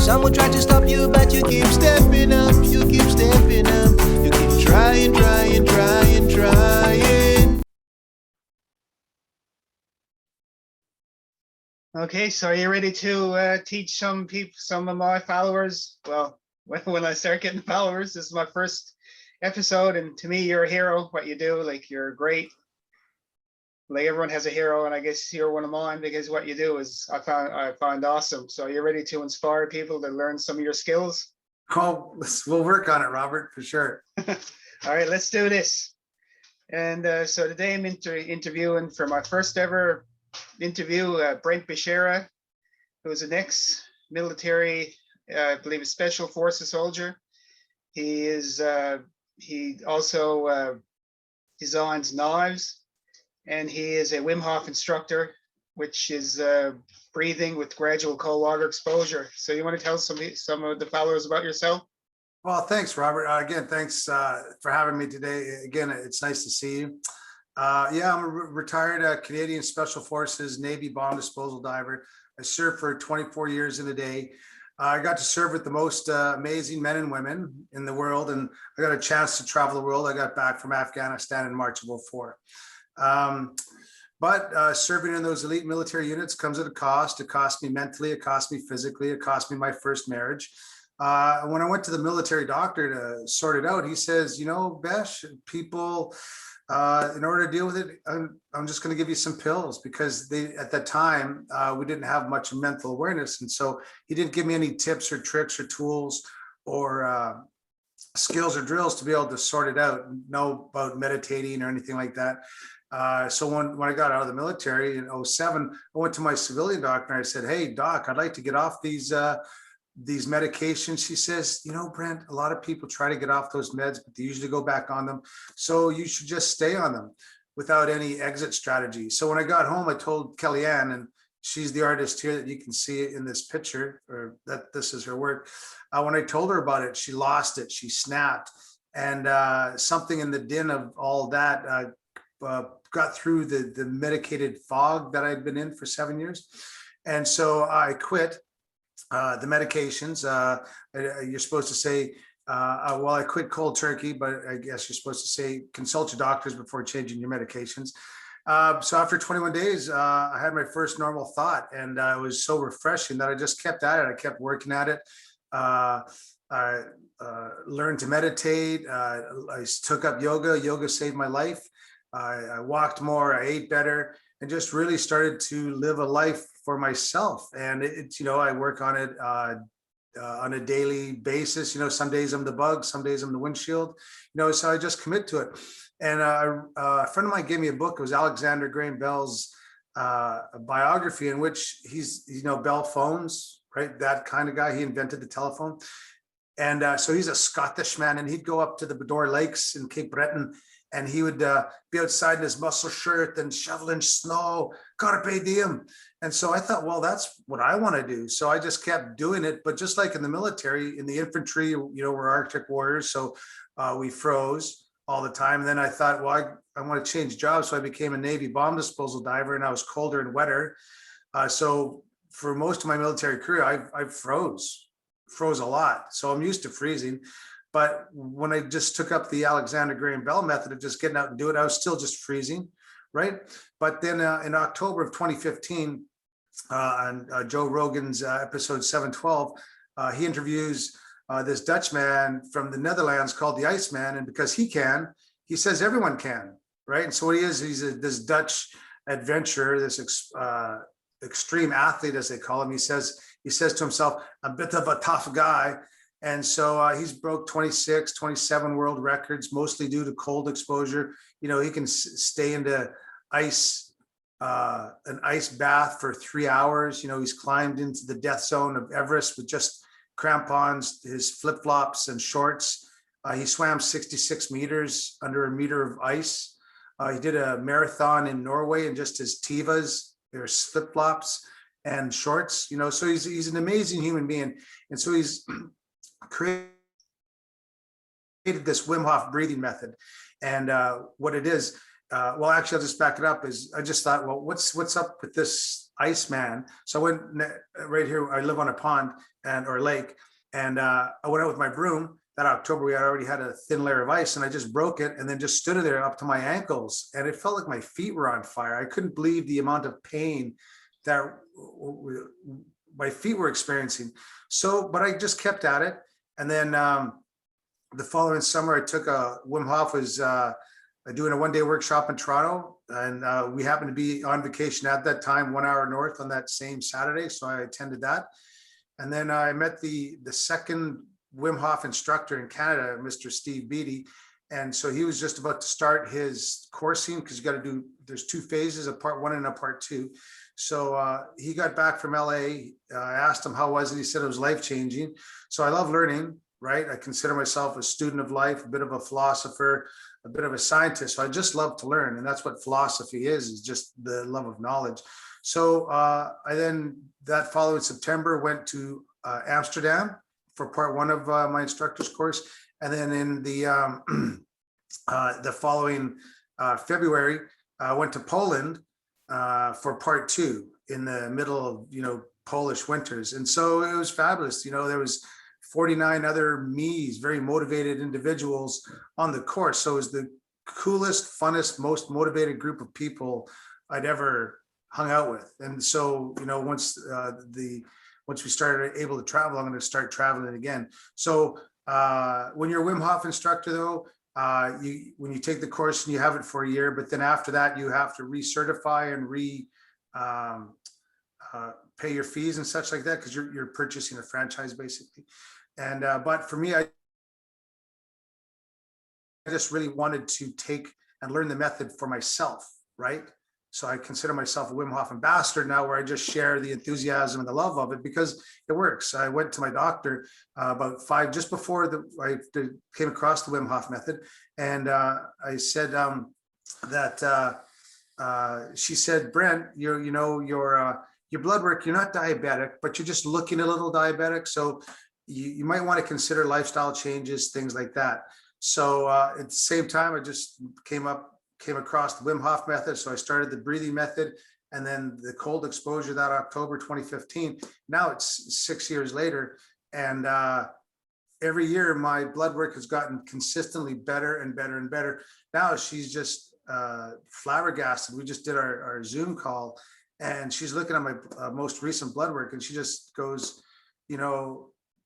Some will try to stop you, but you keep stepping up. You keep stepping up. You keep trying, trying, trying, trying. Okay, so are you ready to teach some people, some of my followers? Well, when I start getting followers, this is my first episode, and to me, you're a hero. What you do, like, you're great. Like, everyone has a hero, and I guess you're one of mine, because what you do is I find awesome. So you're ready to inspire people to learn some of your skills? Oh, we'll work on it, Robert, for sure. All right, let's do this. And so today I'm interviewing for my first ever interview, Brent Beshara, who is an ex-military, I believe a special forces soldier. He also designs knives, and he is a Wim Hof instructor, which is breathing with gradual cold water exposure. So you want to tell some of the followers about yourself? Well, thanks, Robert. Again, thanks for having me today. Again, it's nice to see you. Yeah, I'm a retired Canadian Special Forces Navy bomb disposal diver. I served for 24 years in a day. I got to serve with the most amazing men and women in the world, and I got a chance to travel the world. I got back from Afghanistan in March of 2004. But serving in those elite military units comes at a cost. It cost me mentally, it cost me physically, it cost me my first marriage. When I went to the military doctor to sort it out, he says, you know, Besh, people, in order to deal with it, I'm just going to give you some pills, because at that time, we didn't have much mental awareness. And so he didn't give me any tips or tricks or tools or skills or drills to be able to sort it out, know about meditating or anything like that. So when I got out of the military in 2007, I went to my civilian doctor and I said, hey, doc, I'd like to get off these medications. She says, you know, Brent, a lot of people try to get off those meds, but they usually go back on them. So you should just stay on them without any exit strategy. So when I got home, I told Kellyanne, and she's the artist here that you can see in this picture, or that this is her work. When I told her about it, she lost it. She snapped. And something in the din of all that got through the medicated fog that I'd been in for 7 years. And so I quit the medications. You're supposed to say, well, I quit cold turkey, but I guess you're supposed to say consult your doctors before changing your medications. So after 21 days, I had my first normal thought, and it was so refreshing that I just kept at it. I kept working at it. I learned to meditate. I took up yoga. Yoga saved my life. I walked more, I ate better, and just really started to live a life for myself. And it's, you know, I work on it on a daily basis. You know, some days I'm the bug, some days I'm the windshield, you know, so I just commit to it. And a friend of mine gave me a book. It was Alexander Graham Bell's biography, in which he's, you know, Bell phones, right? That kind of guy. He invented the telephone. And so he's a Scottish man, and he'd go up to the Bedore Lakes in Cape Breton, and he would be outside in his muscle shirt and shoveling snow, carpe diem. And so I thought, well, that's what I want to do. So I just kept doing it. But just like in the military, in the infantry, you know, we're Arctic warriors. So we froze all the time. And then I thought, well, I want to change jobs. So I became a Navy bomb disposal diver, and I was colder and wetter. So for most of my military career, I froze a lot. So I'm used to freezing. But when I just took up the Alexander Graham Bell method of just getting out and doing it, I was still just freezing, right? But then in October of 2015, on Joe Rogan's episode 712, he interviews this Dutch man from the Netherlands called the Iceman. And because he can, he says everyone can, right? And so what he is, he's this Dutch adventurer, this extreme athlete, as they call him. He says to himself, a bit of a tough guy. And so he's broke 26, 27 world records, mostly due to cold exposure. You know, he can stay into ice, an ice bath for 3 hours. You know, he's climbed into the death zone of Everest with just crampons, his flip-flops and shorts. He swam 66 meters under a meter of ice. He did a marathon in Norway in just his Tivas, there's flip-flops and shorts, you know, so he's an amazing human being. And so he's created this Wim Hof breathing method. And what it is, well, actually, I'll just back it up. Is I just thought, well, what's up with this ice man? So I went right here. I live on a pond or lake, and I went out with my broom. That October, we already had a thin layer of ice, and I just broke it, and then just stood there up to my ankles, and it felt like my feet were on fire. I couldn't believe the amount of pain that my feet were experiencing. So, but I just kept at it, and then the following summer, I took Wim Hof was doing a one-day workshop in Toronto, and we happened to be on vacation at that time, 1 hour north on that same Saturday. So I attended that. And then I met the second Wim Hof instructor in Canada, Mr. Steve Beatty. And so he was just about to start his coursing, because you got to do, there's 2 phases, a part 1 and a part 2. So he got back from LA. I asked him, how was it? He said it was life-changing. So I love learning, right? I consider myself a student of life, a bit of a philosopher, a bit of a scientist. So I just love to learn. And that's what philosophy is just the love of knowledge. So I then, that following September, went to Amsterdam for part 1 of my instructor's course. And then in the following February, I went to Poland for part 2 in the middle of, Polish winters. And so it was fabulous. There was 49 other me's, very motivated individuals on the course. So it was the coolest, funnest, most motivated group of people I'd ever hung out with. And so, once we started able to travel, I'm going to start traveling again. So when you're a Wim Hof instructor, though, when you take the course and you have it for a year, but then after that, you have to recertify and pay your fees and such like that, because you're purchasing a franchise basically. And but for me, I just really wanted to take and learn the method for myself, right? So I consider myself a Wim Hof ambassador now, where I just share the enthusiasm and the love of it because it works. I went to my doctor just before I came across the Wim Hof method, and I said that she said, Brent, your blood work, you're not diabetic, but you're just looking a little diabetic. So you might want to consider lifestyle changes, things like that. So at the same time, I just came across the Wim Hof method. So I started the breathing method, and then the cold exposure that October 2015. Now it's 6 years later. And every year my blood work has gotten consistently better and better and better. Now she's just flabbergasted. We just did our Zoom call, and she's looking at my most recent blood work, and she just goes,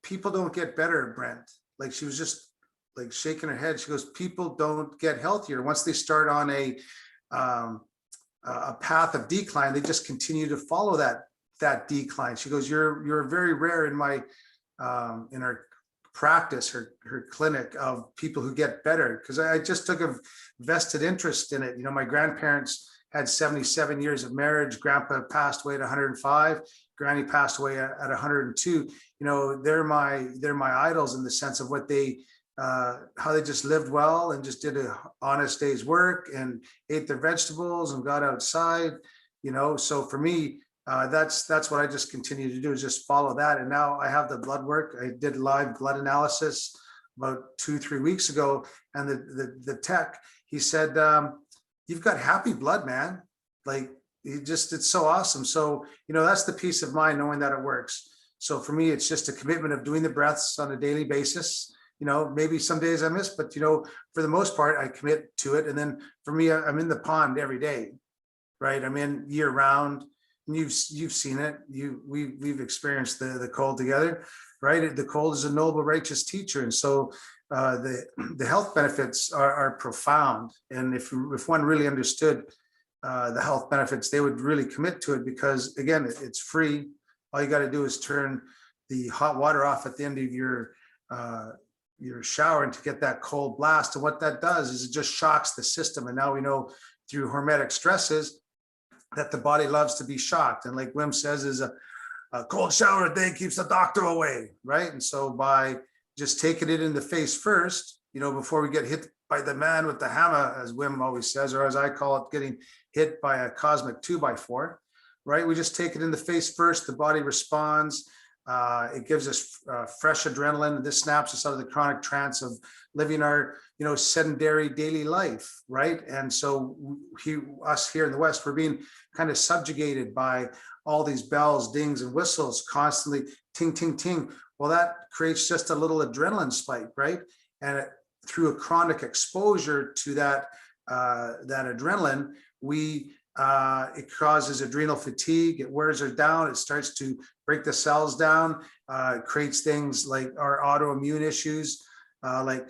people don't get better, Brent. Like, she was just like shaking her head. She goes, people don't get healthier. Once they start on a path of decline, they just continue to follow that decline. She goes, you're very rare in our practice, her clinic, of people who get better, because I just took a vested interest in it. My grandparents had 77 years of marriage. Grandpa passed away at 105. Granny passed away at 102. They're my idols in the sense of what how they just lived well and just did an honest day's work and ate their vegetables and got outside. So for me, that's what I just continue to do, is just follow that. And now I have the blood work. I did live blood analysis about 2-3 weeks ago, and the tech, he said, you've got happy blood, man. Like, it's so awesome. So, that's the peace of mind, knowing that it works. So for me, it's just a commitment of doing the breaths on a daily basis. Maybe some days I miss, but for the most part, I commit to it. And then for me, I'm in the pond every day, right? I'm in year round. And you've seen it. We've experienced the cold together, right? The cold is a noble, righteous teacher. And so the health benefits are profound. And if one really understood the health benefits, they would really commit to it, because again, it's free. All you got to do is turn the hot water off at the end of your shower, and to get that cold blast. And what that does is it just shocks the system. And now we know through hormetic stresses that the body loves to be shocked. And like Wim says, is a cold shower a day keeps the doctor away, right? And so by just taking it in the face first, before we get hit by the man with the hammer, as Wim always says, or as I call it, getting hit by a cosmic 2x4, right? We just take it in the face first. The body responds. It gives us fresh adrenaline. This snaps us out of the chronic trance of living our, sedentary daily life, right? And so us here in the West, we're being kind of subjugated by all these bells, dings, and whistles constantly, ting, ting, ting. Well, that creates just a little adrenaline spike, right? And through a chronic exposure to that adrenaline, it causes adrenal fatigue. It wears us down. It starts to break the cells down. It creates things like our autoimmune issues, like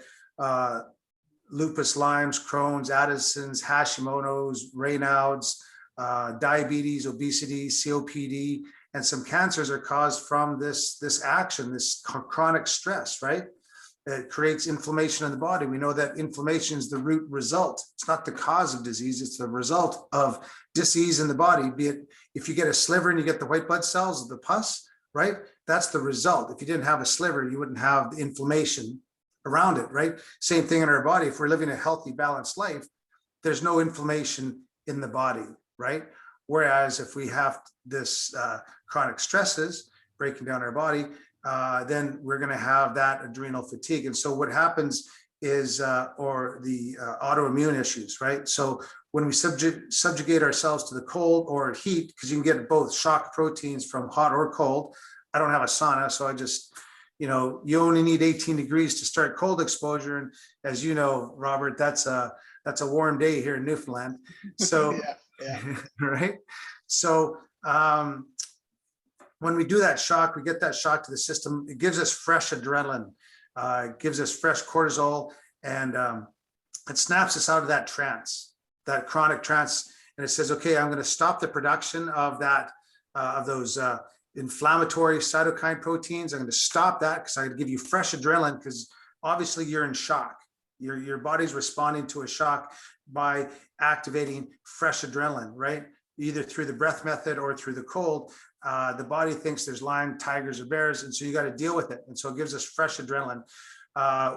lupus, Lyme's, Crohn's, Addison's, Hashimoto's, Raynaud's, diabetes, obesity, COPD, and some cancers are caused from this action, this chronic stress, right? It creates inflammation in the body. We know that inflammation is the root result. It's not the cause of disease. It's the result of disease in the body. Be it if you get a sliver and you get the white blood cells, the pus, right? That's the result. If you didn't have a sliver, you wouldn't have the inflammation around it, right? Same thing in our body. If we're living a healthy, balanced life, there's no inflammation in the body, right? Whereas if we have this chronic stresses breaking down our body, then we're going to have that adrenal fatigue. And so what happens is, or the autoimmune issues, right? So when we subjugate ourselves to the cold or heat, because you can get both shock proteins from hot or cold. I don't have a sauna, so I just, you only need 18 degrees to start cold exposure. And as you know, Robert, that's a warm day here in Newfoundland. So, yeah. Right. So, when we do that shock, we get that shock to the system. It gives us fresh adrenaline, it gives us fresh cortisol, and it snaps us out of that trance, that chronic trance. And it says, okay, I'm going to stop the production of those inflammatory cytokine proteins. I'm going to stop that because I give you fresh adrenaline, because obviously you're in shock. Your body's responding to a shock by activating fresh adrenaline, right? Either through the breath method or through the cold. The body thinks there's lion, tigers, or bears, and so you got to deal with it. And so it gives us fresh adrenaline.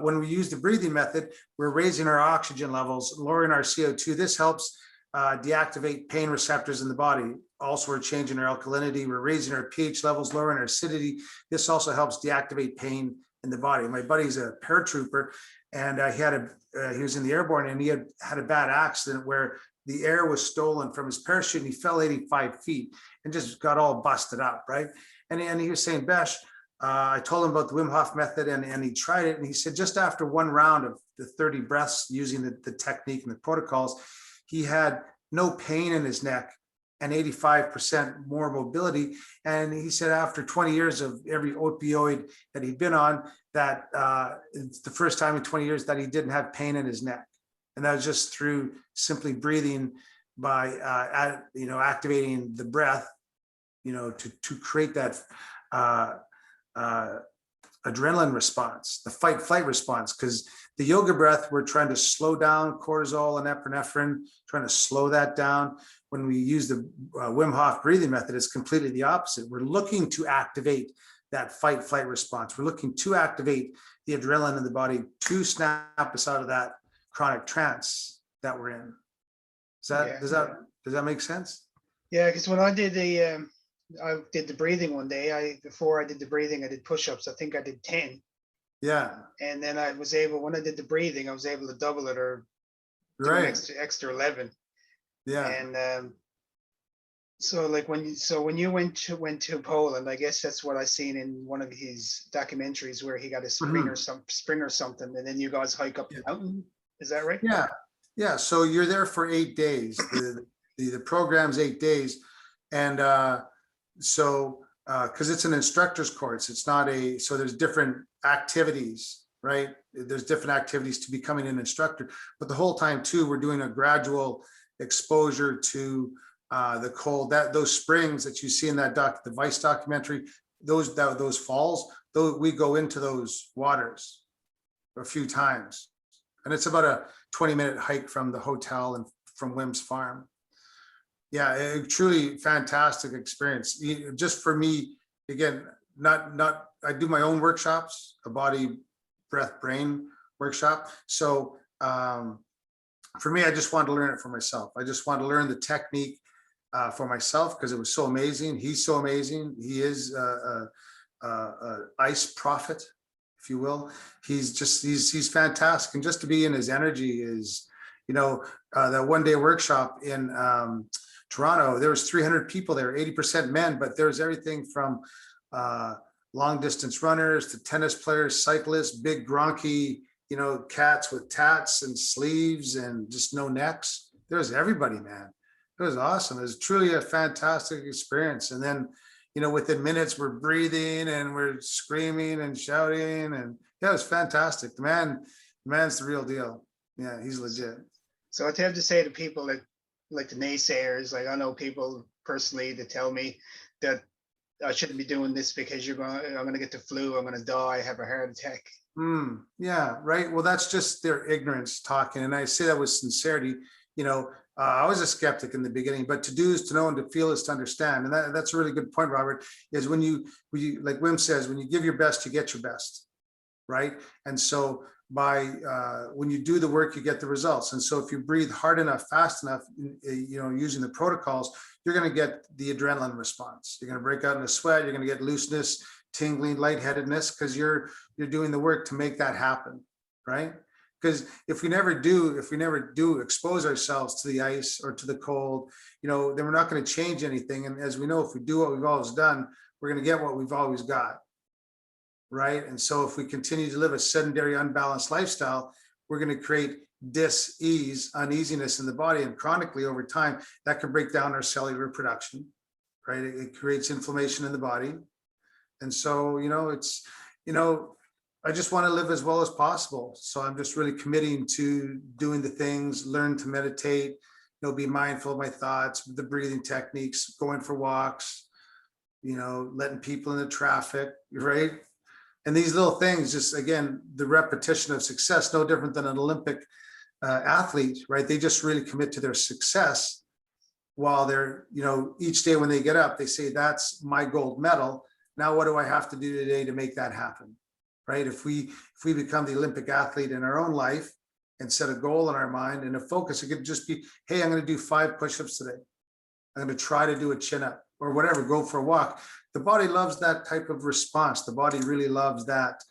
When we use the breathing method, we're raising our oxygen levels, lowering our CO2. This helps deactivate pain receptors in the body. Also, we're changing our alkalinity. We're raising our pH levels, lowering our acidity. This also helps deactivate pain in the body. My buddy's a paratrooper, and he was in the airborne, and he had a bad accident where the air was stolen from his parachute, and he fell 85 feet and just got all busted up, right? And he was saying, Besh, I told him about the Wim Hof method, and he tried it. And he said, just after one round of the 30 breaths using the technique and the protocols, he had no pain in his neck and 85% more mobility. And he said after 20 years of every opioid that he'd been on, that it's the first time in 20 years that he didn't have pain in his neck. And that was just through simply breathing by, activating the breath, to create that adrenaline response, the fight flight response. Because the yoga breath, we're trying to slow down cortisol and epinephrine, trying to slow that down. When we use the Wim Hof breathing method, it's completely the opposite. We're looking to activate that fight flight response. We're looking to activate the adrenaline in the body to snap us out of that chronic trance that we're in. Does that make sense? Yeah, because when I did the breathing one day, before I did the breathing, I did push-ups. I think I did 10. Yeah. And then when I did the breathing, I was able to double it or do an extra 11. Yeah. And so like when you went to Poland, I guess that's what I seen in one of his documentaries, where he got a spring or something, and then you guys hike up the mountain. Is that right? Yeah. Yeah. So you're there for 8 days. The program's 8 days. And because it's an instructor's course, it's not so there's different activities, right? There's different activities to becoming an instructor. But the whole time too, we're doing a gradual exposure to the cold. Those springs that you see in that the Vice documentary, those falls, we go into those waters a few times. And it's about a 20-minute hike from the hotel and from Wim's farm. Yeah, a truly fantastic experience. Just for me, again, I do my own workshops, a body, breath, brain workshop. So for me, I just wanted to learn it for myself. I just wanted to learn the technique for myself, because it was so amazing. He's so amazing. He is ice prophet, if you will. He's fantastic, and just to be in his energy is, that one day workshop in Toronto, there was 300 people there, 80% men, but there was everything from long distance runners to tennis players, cyclists, big gronky, cats with tats and sleeves and just no necks. There was everybody, man. It was awesome. It was truly a fantastic experience. And then, within minutes, we're breathing and we're screaming and shouting, and yeah, it was fantastic. The man's the real deal. Yeah, he's legit. So I have to say to people that, like the naysayers, like I know people personally that tell me that I shouldn't be doing this because I'm going to get the flu, I'm going to die, have a heart attack. Yeah, right. Well, that's just their ignorance talking. And I say that with sincerity. I was a skeptic in the beginning, but to do is to know, and to feel is to understand. And that's a really good point, Robert, is when you, like Wim says, when you give your best, you get your best, right? And so when you do the work, you get the results. And so if you breathe hard enough, fast enough, using the protocols, you're going to get the adrenaline response. You're going to break out in a sweat. You're going to get looseness, tingling, lightheadedness, because you're doing the work to make that happen, right? Because if we never do expose ourselves to the ice or to the cold, then we're not going to change anything. And as we know, if we do what we've always done, we're going to get what we've always got, right? And so if we continue to live a sedentary, unbalanced lifestyle, we're going to create dis-ease, uneasiness in the body, and chronically over time, that can break down our cellular production, right? It creates inflammation in the body. And so, I just want to live as well as possible. So I'm just really committing to doing the things, learn to meditate, be mindful of my thoughts, the breathing techniques, going for walks, letting people in the traffic, right? And these little things, just again, the repetition of success, no different than an Olympic athlete, right? They just really commit to their success while they're, each day when they get up, they say, that's my gold medal. Now, what do I have to do today to make that happen? Right? If we become the Olympic athlete in our own life and set a goal in our mind and a focus, it could just be, hey, I'm going to do 5 push-ups today. I'm going to try to do a chin-up or whatever, go for a walk. The body loves that type of response. The body really loves that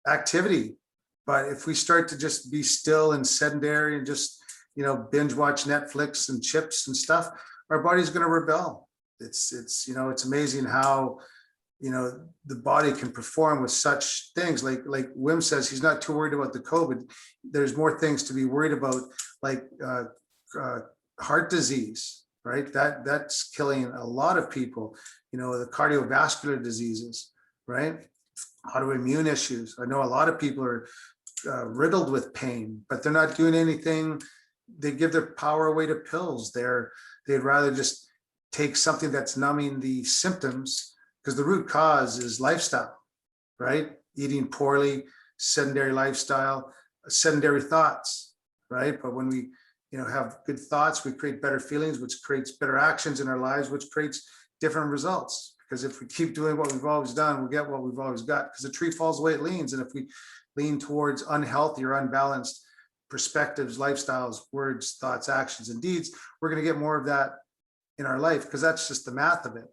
activity. But if we start to just be still and sedentary and just, binge watch Netflix and chips and stuff, our body's going to rebel. It's amazing how, the body can perform with such things. Like Wim says, he's not too worried about the COVID. There's more things to be worried about, like heart disease, right? That's killing a lot of people, the cardiovascular diseases, right? Autoimmune issues. I know a lot of people are riddled with pain, but they're not doing anything. They give their power away to pills. They'd rather just take something that's numbing the symptoms, because the root cause is lifestyle, right? Eating poorly, sedentary lifestyle, sedentary thoughts, right? But when we, have good thoughts, we create better feelings, which creates better actions in our lives, which creates different results. Because if we keep doing what we've always done, we'll get what we've always got, because the tree falls the way it leans. And if we lean towards unhealthy or unbalanced perspectives, lifestyles, words, thoughts, actions, and deeds, we're going to get more of that in our life, because that's just the math of it.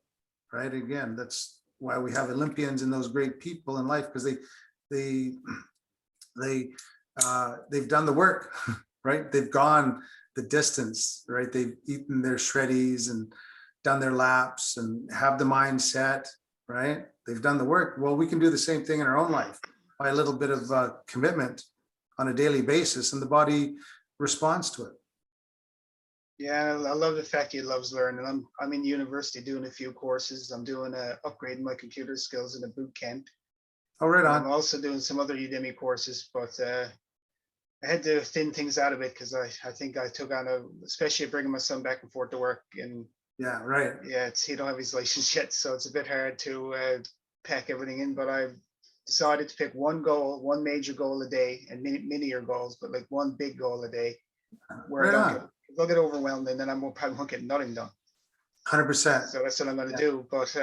Right. Again, that's why we have Olympians and those great people in life, because they've done the work, right? They've gone the distance, right? They've eaten their shreddies and done their laps and have the mindset, right? They've done the work. Well, we can do the same thing in our own life by a little bit of commitment on a daily basis, and the body responds to it. Yeah, I love the fact he loves learning. I'm in university doing a few courses. I'm doing upgrading my computer skills in a boot camp. Oh, right on. I'm also doing some other Udemy courses, but I had to thin things out of it because I think I took on especially bringing my son back and forth to work. And yeah, right. Yeah, he don't have his license yet, so it's a bit hard to pack everything in. But I've decided to pick one major goal a day, and mini goals, but like one big goal a day, where right I'll get overwhelmed, and then I probably won't get nothing done. 100%. So that's what I'm going to do. But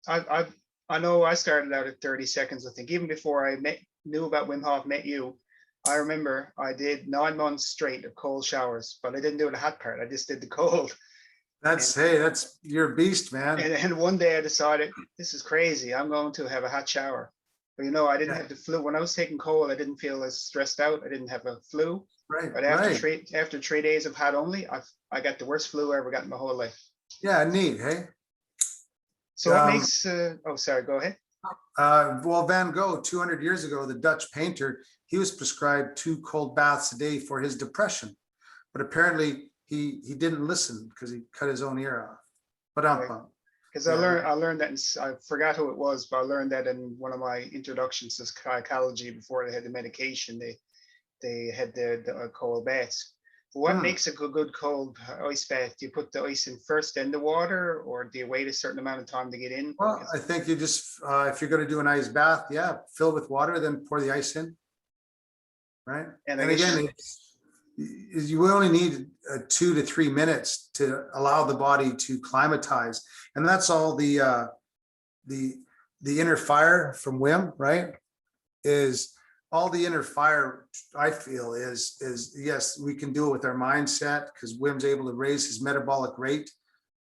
I know I started out at 30 seconds. I think even before I knew about Wim Hof, met you, I remember I did 9 months straight of cold showers, but I didn't do the hot part. I just did the cold. That's you're a beast, man. And one day I decided, this is crazy. I'm going to have a hot shower. But I didn't Yeah. have the flu. When I was taking cold, I didn't feel as stressed out. I didn't have a flu. Right, But right. after 3 days of hot only, I got the worst flu I ever got in my whole life. Yeah, neat. Hey. So what makes, oh, sorry, go ahead. Well, Van Gogh, 200 years ago, the Dutch painter, he was prescribed 2 cold baths a day for his depression. But apparently he didn't listen because he cut his own ear off. But because I learned that, I forgot who it was, but I learned that in one of my introductions to psychology before they had the medication, they had the cold baths. But what makes a good cold ice bath? Do you put the ice in first, then the water, or do you wait a certain amount of time to get in? Well, I think you just, if you're going to do an ice bath, yeah, fill with water, then pour the ice in. Right. And again, you only need 2 to 3 minutes to allow the body to climatize. And that's all the inner fire from Wim, right? Is all the inner fire, I feel, is yes, we can do it with our mindset, because Wim's able to raise his metabolic rate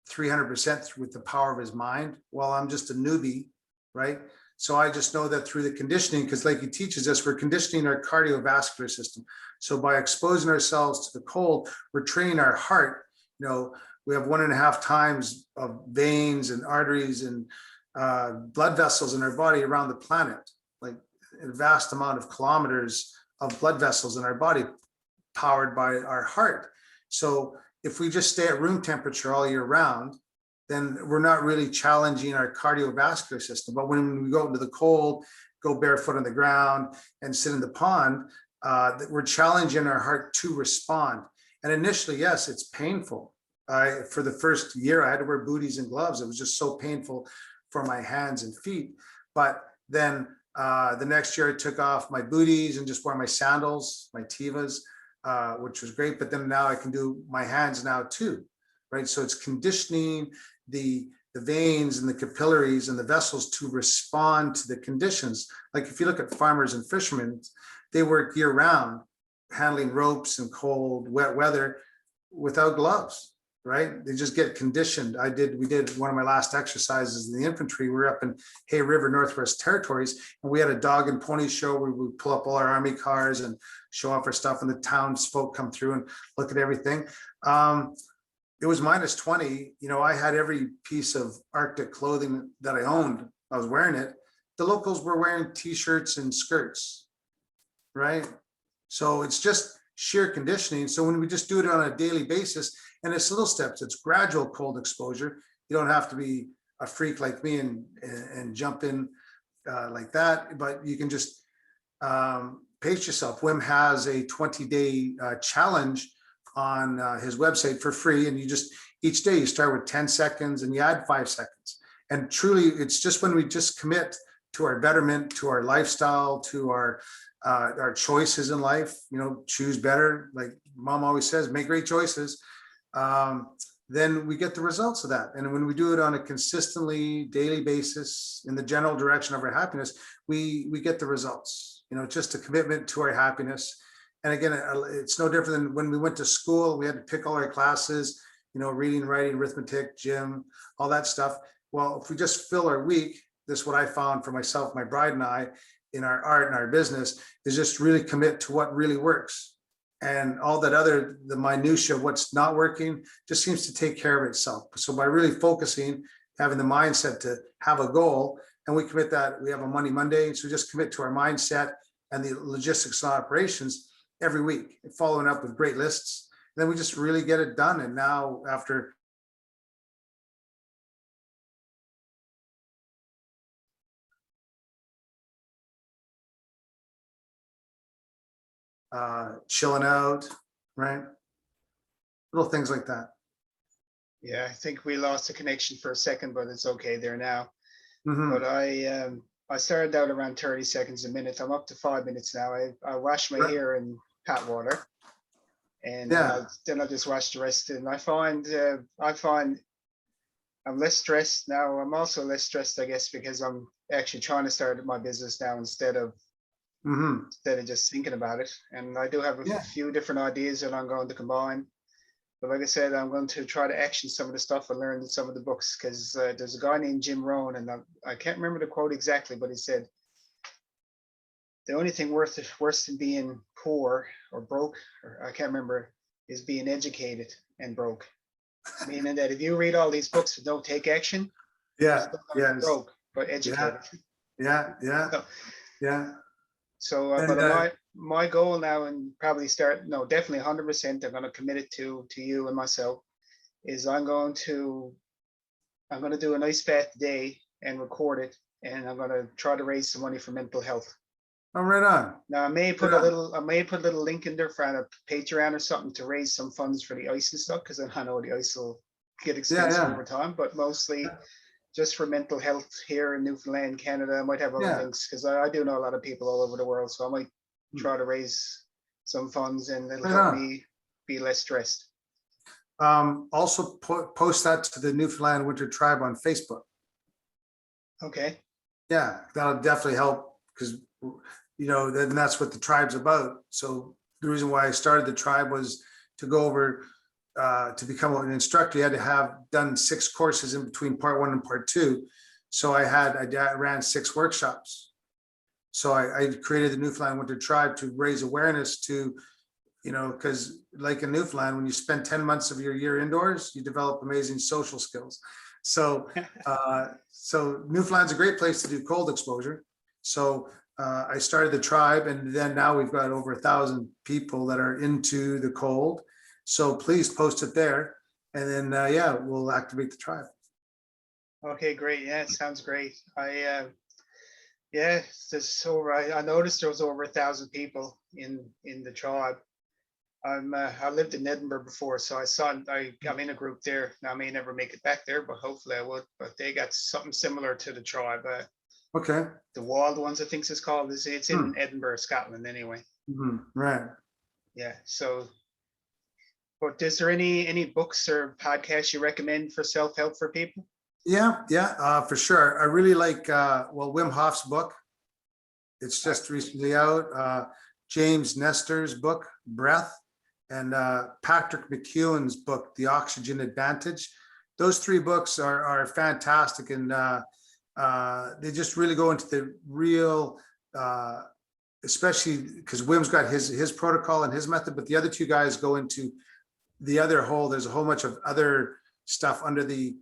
300% with the power of his mind. Well, I'm just a newbie, right? So I just know that through the conditioning, because like he teaches us, we're conditioning our cardiovascular system. So by exposing ourselves to the cold, we're training our heart. We have 1.5 times of veins and arteries and blood vessels in our body around the planet, like a vast amount of kilometers of blood vessels in our body powered by our heart. So if we just stay at room temperature all year round, then we're not really challenging our cardiovascular system. But when we go into the cold, go barefoot on the ground and sit in the pond, we're challenging our heart to respond. And initially, yes, it's painful. For the first year, I had to wear booties and gloves. It was just so painful for my hands and feet. But then the next year I took off my booties and just wore my sandals, my Tivas, which was great. But then now I can do my hands now too, right? So it's conditioning the veins and the capillaries and the vessels to respond to the conditions. Like if you look at farmers and fishermen, they work year round, handling ropes and cold, wet weather without gloves, right? They just get conditioned. We did one of my last exercises in the infantry. We were up in Hay River, Northwest Territories, and we had a dog and pony show where we pull up all our army cars and show off our stuff, and the townsfolk come through and look at everything. It was -20. I had every piece of Arctic clothing that I owned. I was wearing it. The locals were wearing t-shirts and skirts, right? So it's just sheer conditioning. So when we just do it on a daily basis, and it's little steps, it's gradual cold exposure. You don't have to be a freak like me and jump in like that, but you can just pace yourself. Wim has a 20-day challenge on his website for free, and you just each day you start with 10 seconds and you add 5 seconds. And truly, it's just when we just commit to our betterment, to our lifestyle, to our choices in life, choose better, like mom always says, make great choices, then we get the results of that. And when we do it on a consistently daily basis in the general direction of our happiness, we get the results. Just a commitment to our happiness. And again, it's no different than when we went to school. We had to pick all our classes, reading, writing, arithmetic, gym, all that stuff. Well, if we just fill our week, this is what I found for myself, my bride and I, in our art and our business, is just really commit to what really works. And all that the minutia of what's not working just seems to take care of itself. So by really focusing, having the mindset to have a goal, and we commit that, we have a Money Monday, so just commit to our mindset and the logistics and operations every week, following up with great lists. And then we just really get it done. And now after chilling out, right? Little things like that. Yeah, I think we lost the connection for a second, but it's okay there now. Mm-hmm. But I started out around 30 seconds a minute. I'm up to 5 minutes now. I wash my hair in hot water, and then I just wash the rest. And I find I'm less stressed now. I'm also less stressed, I guess, because I'm actually trying to start my business now instead of just thinking about it. And I do have a few different ideas that I'm going to combine. But like I said, I'm going to try to action some of the stuff I learned in some of the books, because there's a guy named Jim Rohn, and I can't remember the quote exactly, but he said, the only thing worse than being poor or broke, or I can't remember, is being educated and broke. Meaning that if you read all these books but don't take action, you're Yeah. still gonna be Yes. broke but educated. Yeah. Yeah. So, Yeah. but And my goal now, and probably start, no, definitely 100%, I'm going to commit it to you and myself, is I'm going to do a nice bath today and record it, and I'm going to try to raise some money for mental health. oh, right on. Now I may put Yeah. a little link in there for a Patreon or something to raise some funds for the ice and stuff, because I know the ice will get expensive over time, but mostly just for mental health here in Newfoundland, Canada. I might have other links, because I do know a lot of people all over the world, so I might try to raise some funds, and it'll help me be less stressed. Also post that to the Newfoundland Winter Tribe on Facebook. Okay. Yeah, that'll definitely help, because then that's what the tribe's about. So the reason why I started the tribe was to go over to become an instructor. You had to have done 6 courses in between part 1 and part 2. So I ran 6 workshops. So I created the Newfoundland Winter Tribe to raise awareness to, because like in Newfoundland, when you spend 10 months of your year indoors, you develop amazing social skills. So so Newfoundland's a great place to do cold exposure. So I started the tribe, and then now we've got over 1,000 people that are into the cold. So please post it there, and then we'll activate the tribe. Okay, great. Yeah, it sounds great. I noticed there was over 1,000 people in the tribe. I lived in Edinburgh before, so I'm in a group there. Now I may never make it back there, but hopefully I would. But they got something similar to the tribe. Okay. The Wild Ones, I think it's called. It's in Edinburgh, Scotland, anyway. Right. Yeah. So, but is there any books or podcasts you recommend for self-help for people? Yeah, for sure. I really like Wim Hof's book. It's just recently out. James Nestor's book, Breath, and Patrick McEwen's book, The Oxygen Advantage. Those 3 books are fantastic, and they just really go into the real, especially because Wim's got his protocol and his method, but the other 2 guys go into the other whole. There's a whole bunch of other stuff under the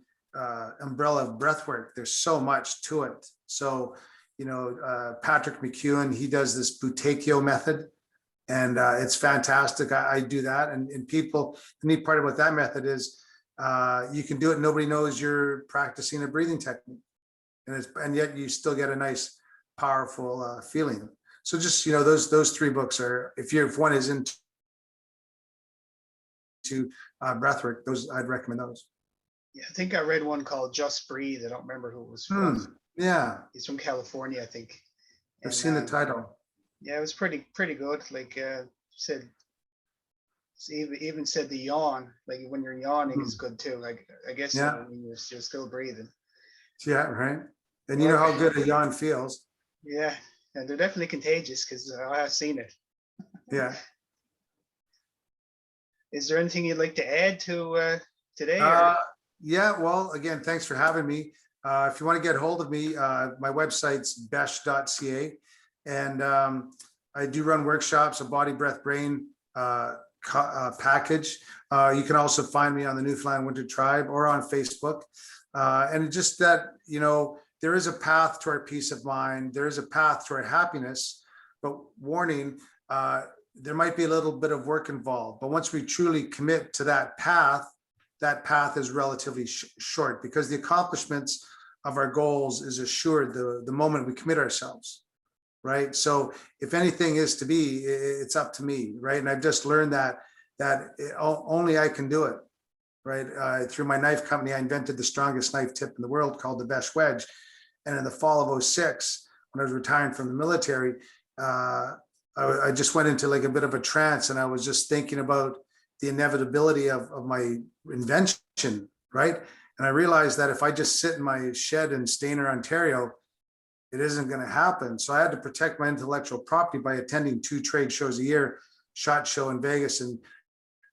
umbrella of breathwork. There's so much to it. So Patrick McEwen, he does this Buteyko method, and it's fantastic. I do that, and people, the neat part about that method is you can do it. Nobody knows you're practicing a breathing technique, and yet you still get a nice, powerful feeling. So just those 3 books are, if one is into breathwork, those I'd recommend those. Yeah, I think I read one called Just Breathe. I don't remember who it was from. Yeah, he's from California, I think. I've seen the title. Yeah, it was pretty good. Like said, even said the yawn, like when you're yawning is good too. Like I guess when you're still breathing. Yeah, right. And you know how good a yawn feels. Yeah, and they're definitely contagious, because I've seen it. Yeah. Is there anything you'd like to add to today? Yeah, well, again, thanks for having me. If you want to get hold of me, my website's besh.ca, and I do run workshops, a body, breath, brain package. You can also find me on the Newfoundland Winter Tribe or on Facebook. And just that, there is a path to our peace of mind. There is a path to our happiness, but warning, there might be a little bit of work involved. But once we truly commit to that path is relatively short, because the accomplishments of our goals is assured the moment we commit ourselves, right? So if anything is to be, it's up to me, right? And I've just learned that only I can do it, right? Through my knife company, I invented the strongest knife tip in the world called the Besh Wedge. And in the fall of 2006, when I was retiring from the military, I just went into like a bit of a trance, and I was just thinking about the inevitability of my invention, right? And I realized that if I just sit in my shed in Stayner, Ontario, it isn't going to happen. So I had to protect my intellectual property by attending 2 trade shows a year, SHOT Show in Vegas and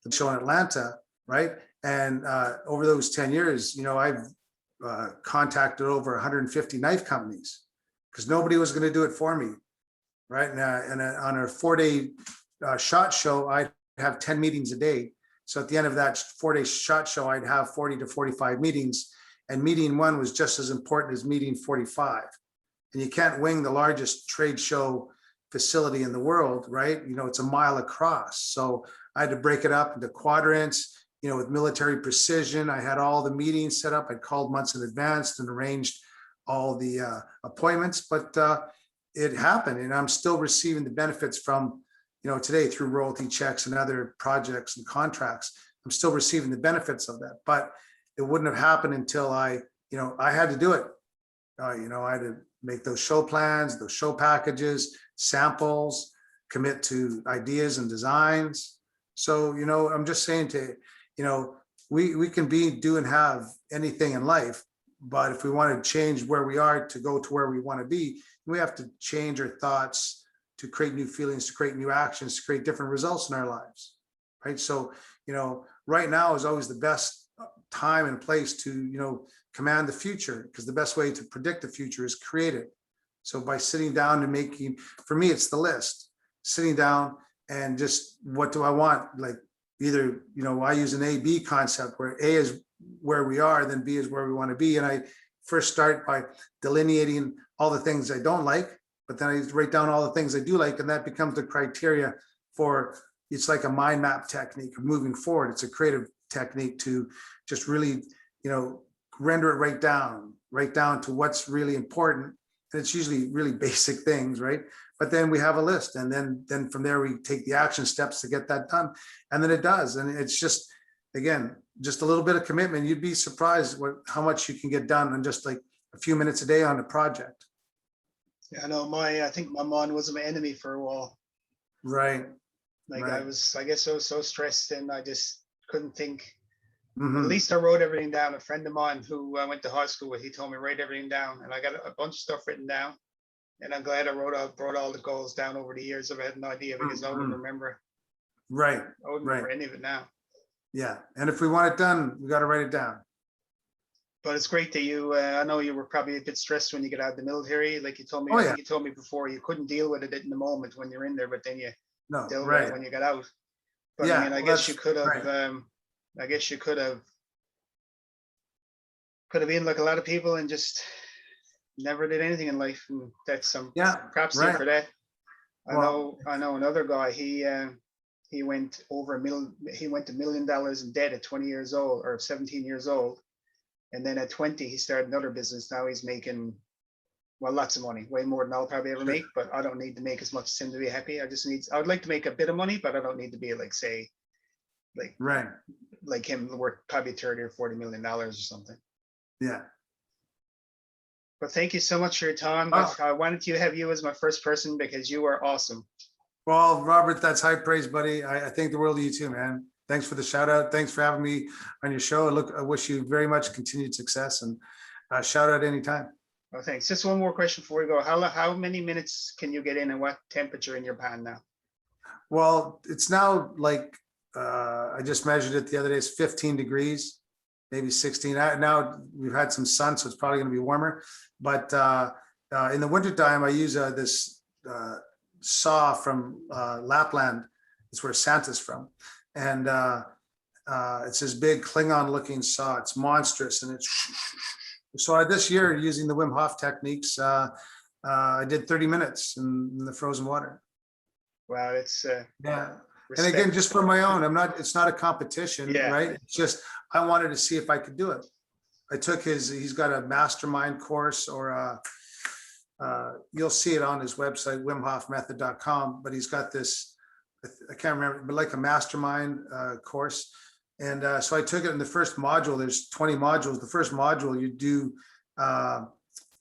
the show in Atlanta. right? And over those 10 years, I've contacted over 150 knife companies because nobody was going to do it for me, right? And on a 4-day shot show, I'd have 10 meetings a day. So at the end of that 4-day shot show, I'd have 40 to 45 meetings, and meeting one was just as important as meeting 45. And you can't wing the largest trade show facility in the world, right? It's a mile across. So I had to break it up into quadrants, with military precision. I had all the meetings set up. I called months in advance and arranged all the appointments, but it happened, and I'm still receiving the benefits from, today through royalty checks and other projects and contracts. I'm still receiving the benefits of that, but it wouldn't have happened until I had to do it. I had to make those show plans, those show packages, samples, commit to ideas and designs. So, I'm just saying we can do and have anything in life, but if we want to change where we are to go to where we want to be, we have to change our thoughts to create new feelings, to create new actions, to create different results in our lives, right? So, right now is always the best time and place to, command the future, because the best way to predict the future is create it. So by sitting down and for me, it's the list, sitting down and just, what do I want? Like either, I use an A-B concept where A is where we are, then B is where we want to be. And I first start by delineating all the things I don't like, but then I write down all the things I do like, and that becomes the criteria for, it's like a mind map technique of moving forward. It's a creative technique to just really, render it right down to what's really important. And it's usually really basic things, right? But then we have a list, and then from there we take the action steps to get that done. And then it does. And it's just, again, just a little bit of commitment. You'd be surprised how much you can get done in just like a few minutes a day on a project. Yeah, I know I think my mind was my enemy for a while. Right. Like right. I guess I was so stressed, and I just couldn't think. Mm-hmm. At least I wrote everything down. A friend of mine who I went to high school with, he told me write everything down, and I got a bunch of stuff written down. And I'm glad I brought all the goals down over the years. I've had an idea because I wouldn't remember. Right. I wouldn't remember any of it now. Yeah, and if we want it done, we got to write it down. But it's great that you. I know you were probably a bit stressed when you get out of the military. Like you told me, you told me before, you couldn't deal with it in the moment when you're in there, but then you dealt with it when you got out. But yeah, I mean, I guess you could have. Right. I guess you could have been like a lot of people and just never did anything in life, and that's some props to you for that. I know another guy. He went over $1 million in debt at 20 years old or 17 years old. And then at 20, he started another business. Now he's making, lots of money, way more than I'll probably ever make, but I don't need to make as much as him to be happy. I would like to make a bit of money, but I don't need to be like him, worth probably 30 or $40 million or something. Yeah. But thank you so much for your time. I wanted to have you as my first person because you are awesome. Well, Robert, that's high praise, buddy. I think the world of you too, man. Thanks for the shout out. Thanks for having me on your show. I wish you very much continued success, and shout out anytime. Oh, thanks. Just one more question before we go. How many minutes can you get in, and what temperature in your pan now? Well, it's now like, I just measured it the other day. It's 15 degrees, maybe 16. Now we've had some sun, so it's probably going to be warmer. But in the wintertime, I use this saw from Lapland. It's where Santa's from. And it's this big Klingon looking saw. It's monstrous. And so this year, using the Wim Hof techniques, I did 30 minutes in the frozen water. Wow, it's yeah. Respect. And again, just for my own, it's not a competition, right? It's just, I wanted to see if I could do it. I took he's got a mastermind course, or you'll see it on his website, wimhofmethod.com, but he's got this, I can't remember, but like a mastermind course. And so I took it in the first module. There's 20 modules. The first module, you do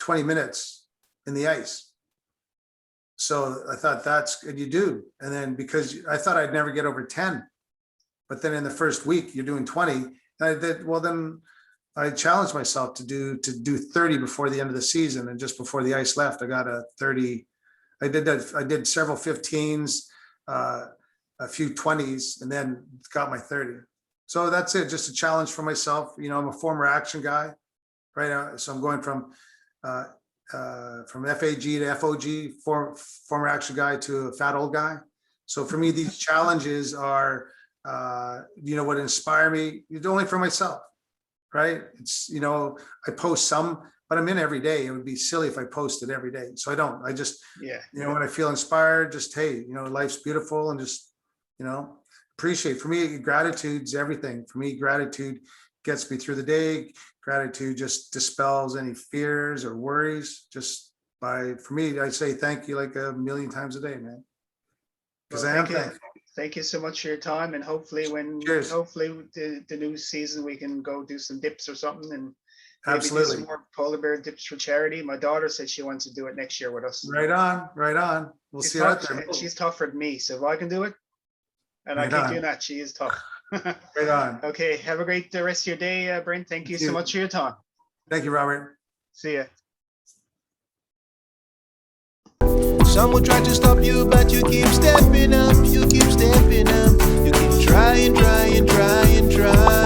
20 minutes in the ice. So I thought and you do. And then because I thought I'd never get over 10, but then in the first week you're doing 20. And I did, then I challenged myself to do 30 before the end of the season. And just before the ice left, I got a 30. I did several 15s, a few 20s, and then got my 30. So that's it, just a challenge for myself. You know, I'm a former action guy, right? So I'm going from FAG to FOG, former action guy to a fat old guy. So for me, these challenges are, you know, what inspire me. It's only for myself, right? It's, you know, I post some, but I'm in every day. It would be silly if I posted every day. So I don't. I just, Yeah. you know, when I feel inspired, just, hey, you know, life's beautiful, and just, you know, appreciate. For me, gratitude's everything. For me, gratitude gets me through the day. Gratitude just dispels any fears or worries. Just for me, I say thank you like a million times a day, man. Because Well, I am thankful. thank you so much for your time, and hopefully Cheers. hopefully the new season we can go do some dips or something, and maybe do Absolutely. some more polar bear dips for charity. My daughter said she wants to do it next year with us. Right on, right on. We'll She's see you out there. and she's tougher than me, so if I can do it, and I Right keep on. doing that, she is tough. Right on. Okay, have a great rest of your day, Brent. Thank you so much for your time. Thank you, Robert. See ya. Some will try to stop you, but you keep stepping up, you keep stepping up, you keep trying, trying, trying, trying.